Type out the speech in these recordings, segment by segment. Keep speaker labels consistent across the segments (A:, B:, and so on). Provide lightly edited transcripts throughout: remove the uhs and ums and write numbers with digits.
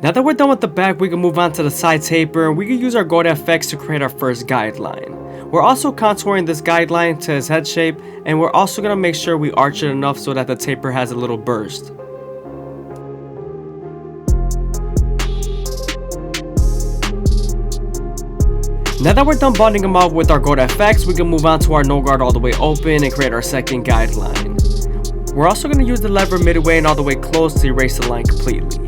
A: Now that we're done with the back, we can move on to the side taper, and we can use our FadeitLuie to create our first guideline. We're also contouring this guideline to his head shape, and we're also going to make sure we arch it enough so that the taper has a little burst. Now that we're done bonding them out with our FadeitLuie, we can move on to our no guard all the way open and create our second guideline. We're also going to use the lever midway and all the way close to erase the line completely.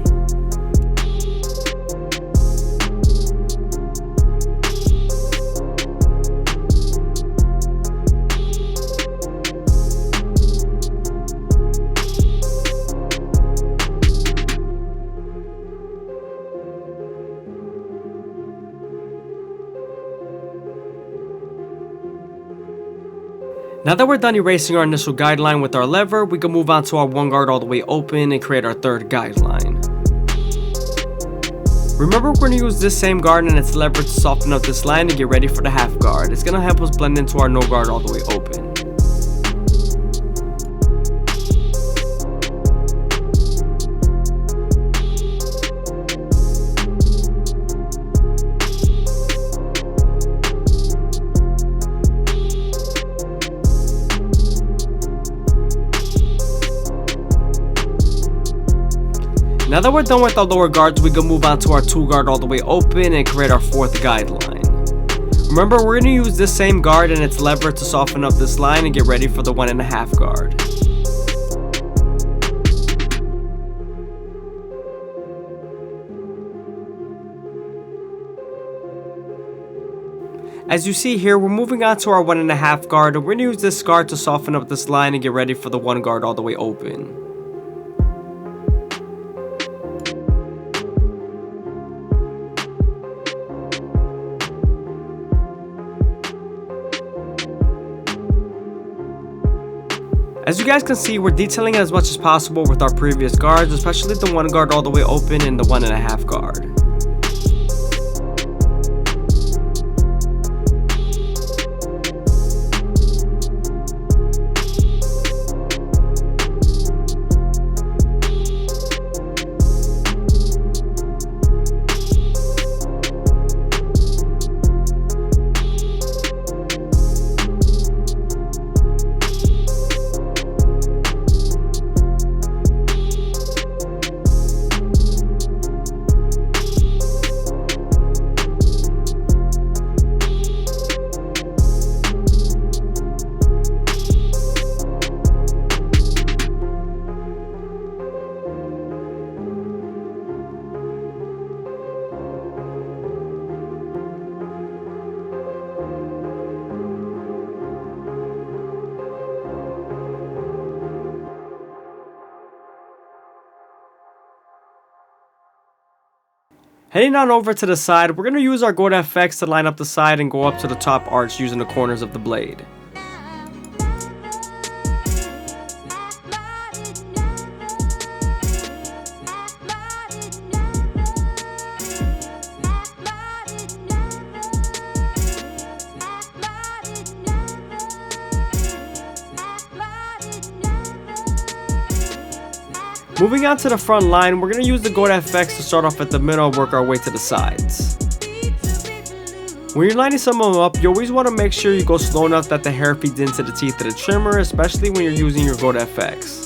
A: Now that we're done erasing our initial guideline with our lever, we can move on to our one guard all the way open and create our third guideline. Remember, we're going to use this same guard and its lever to soften up this line and get ready for the half guard. It's going to help us blend into our no guard all the way open. Now that we're done with our lower guards, we can move on to our two guard all the way open and create our fourth guideline. Remember, we're going to use this same guard and its lever to soften up this line and get ready for the 1.5 guard. As you see here, we're moving on to our 1.5 guard, and we're going to use this guard to soften up this line and get ready for the 1 guard all the way open. As you guys can see, we're detailing as much as possible with our previous guards, especially the 1 guard all the way open and the 1.5 guard. Heading on over to the side, we're going to use our FadeitLuie to line up the side and go up to the top arch using the corners of the blade. Moving on to the front line, we're going to use the FadeitLuie to start off at the middle and work our way to the sides. When you're lining some of them up, you always want to make sure you go slow enough that the hair feeds into the teeth of the trimmer, especially when you're using your FadeitLuie.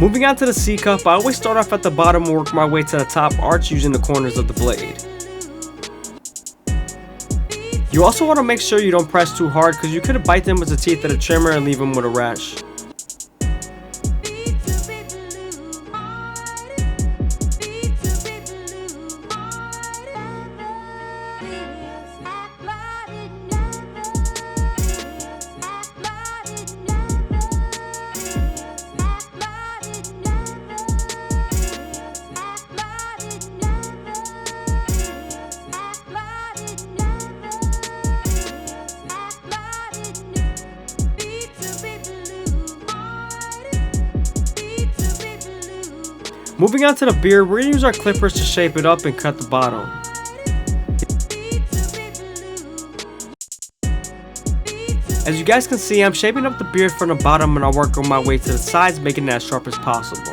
A: Moving on to the C-cup, I always start off at the bottom and work my way to the top arch using the corners of the blade. You also want to make sure you don't press too hard because you could bite them with the teeth of the trimmer and leave them with a rash. Moving on to the beard, we're going to use our clippers to shape it up and cut the bottom. As you guys can see, I'm shaping up the beard from the bottom and I'll work on my way to the sides, making it as sharp as possible.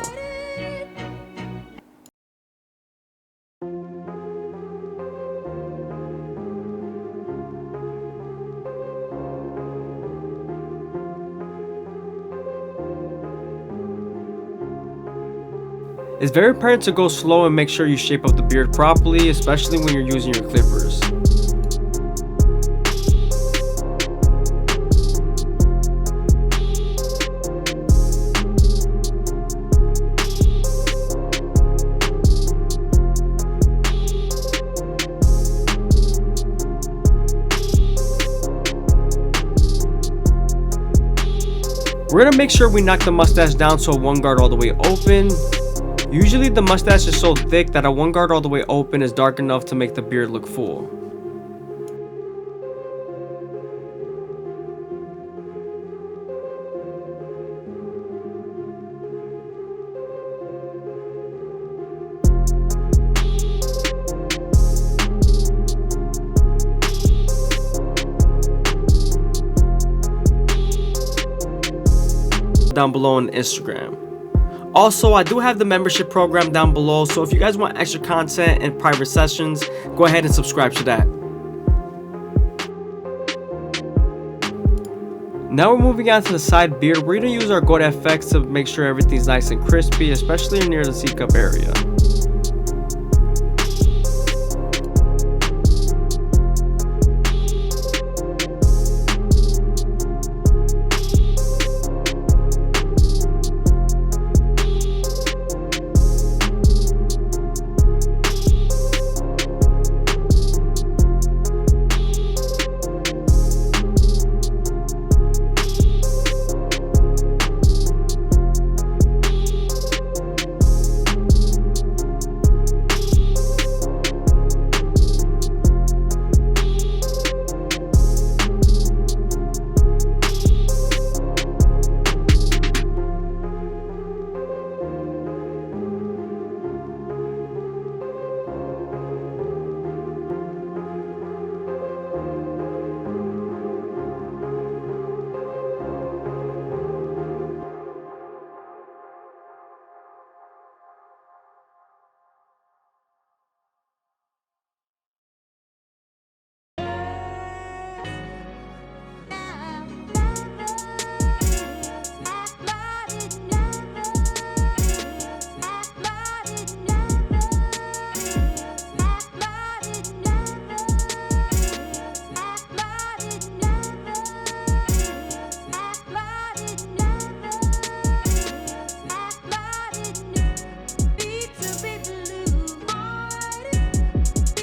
A: It's very important to go slow and make sure you shape up the beard properly, especially when you're using your clippers. We're going to make sure we knock the mustache down so one guard all the way open. Usually the mustache is so thick that a one guard all the way open is dark enough to make the beard look full. Down below on Instagram. Also, I do have the membership program down below, so if you guys want extra content and private sessions, go ahead and subscribe to that. Now we're moving on to the side beard. We're going to use our Goat FX to make sure everything's nice and crispy, especially near the C-cup area.